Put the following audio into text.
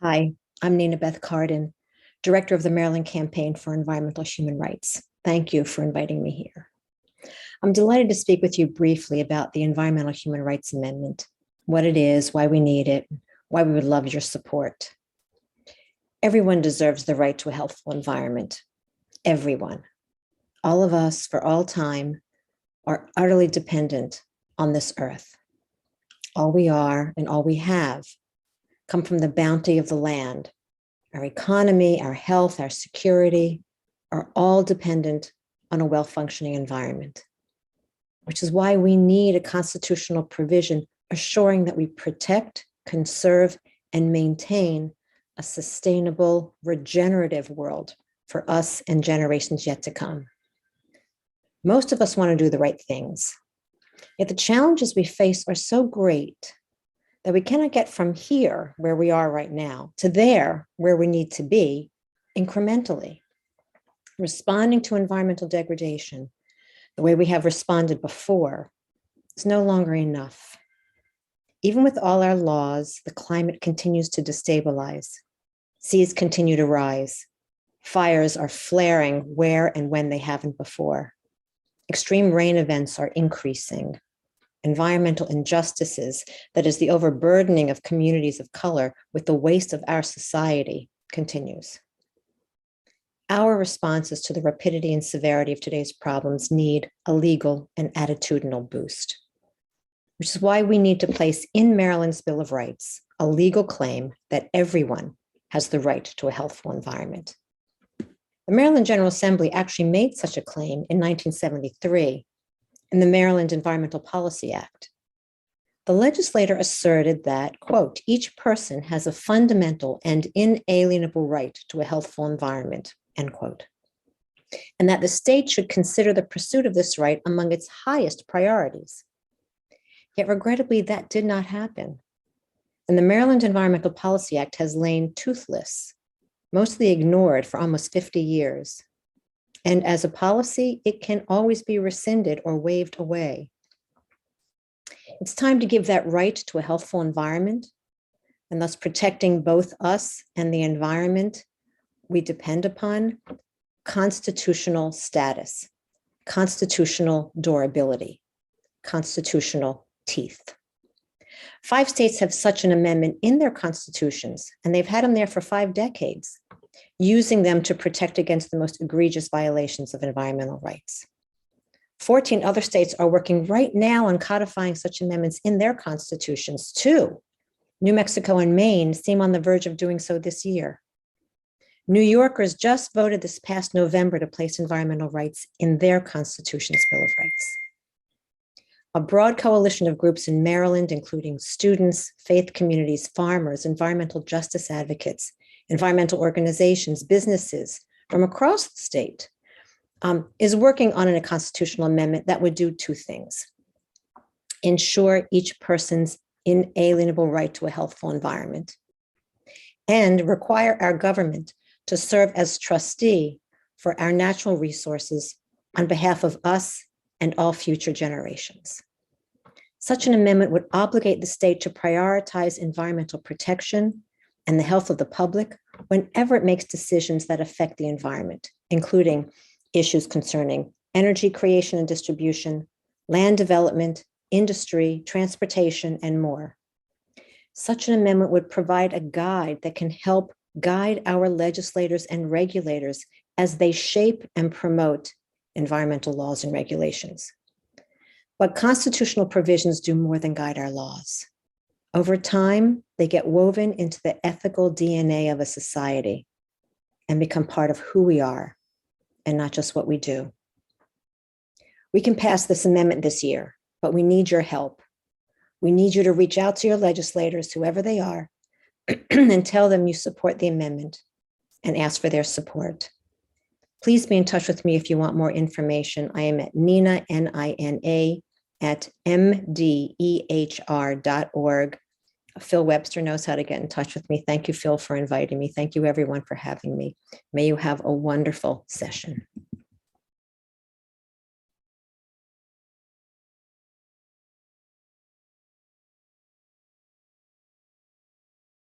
Hi, I'm Nina Beth Cardin, Director of the Maryland Campaign for Environmental Human Rights. Thank you for inviting me here. I'm delighted to speak with you briefly about the Environmental Human Rights Amendment, what it is, why we need it, why we would love your support. Everyone deserves the right to a healthful environment. Everyone. All of us, for all time, are utterly dependent on this earth. All we are and all we have come from the bounty of the land. Our economy, our health, our security are all dependent on a well-functioning environment, which is why we need a constitutional provision assuring that we protect, conserve, and maintain a sustainable, regenerative world for us and generations yet to come. Most of us want to do the right things, yet the challenges we face are so great that we cannot get from here, where we are right now, to there, where we need to be, incrementally. Responding to environmental degradation the way we have responded before is no longer enough. Even with all our laws, the climate continues to destabilize. Seas continue to rise. Fires are flaring where and when they haven't before. Extreme rain events are increasing. Environmental injustices, that is the overburdening of communities of color with the waste of our society, continues. Our responses to the rapidity and severity of today's problems need a legal and attitudinal boost, which is why we need to place in Maryland's Bill of Rights a legal claim that everyone has the right to a healthful environment. The Maryland General Assembly actually made such a claim in 1973 in the Maryland Environmental Policy Act. The legislator asserted that, quote, each person has a fundamental and inalienable right to a healthful environment, end quote, and that the state should consider the pursuit of this right among its highest priorities. Yet regrettably, that did not happen. And the Maryland Environmental Policy Act has lain toothless, mostly ignored for almost 50 years. And as a policy, it can always be rescinded or waved away. It's time to give that right to a healthful environment, and thus protecting both us and the environment we depend upon, constitutional status, constitutional durability, constitutional teeth. 5 states have such an amendment in their constitutions, and they've had them there for 5 decades, using them to protect against the most egregious violations of environmental rights. 14 other states are working right now on codifying such amendments in their constitutions too. New Mexico and Maine seem on the verge of doing so this year. New Yorkers just voted this past November to place environmental rights in their constitution's Bill of Rights. A broad coalition of groups in Maryland, including students, faith communities, farmers, environmental justice advocates, environmental organizations, businesses from across the state, is working on a constitutional amendment that would do 2 things. Ensure each person's inalienable right to a healthful environment, and require our government to serve as trustee for our natural resources on behalf of us and all future generations. Such an amendment would obligate the state to prioritize environmental protection and the health of the public whenever it makes decisions that affect the environment, including issues concerning energy creation and distribution, land development, industry, transportation, and more. Such an amendment would provide a guide that can help guide our legislators and regulators as they shape and promote environmental laws and regulations. But constitutional provisions do more than guide our laws. Over time, they get woven into the ethical DNA of a society and become part of who we are and not just what we do. We can pass this amendment this year, but we need your help. We need you to reach out to your legislators, whoever they are, and tell them you support the amendment and ask for their support. Please be in touch with me if you want more information. I am at Nina, Nina, at mdehr.org. Phil Webster knows how to get in touch with me. Thank you, Phil, for inviting me. Thank you, everyone, for having me. May you have a wonderful session.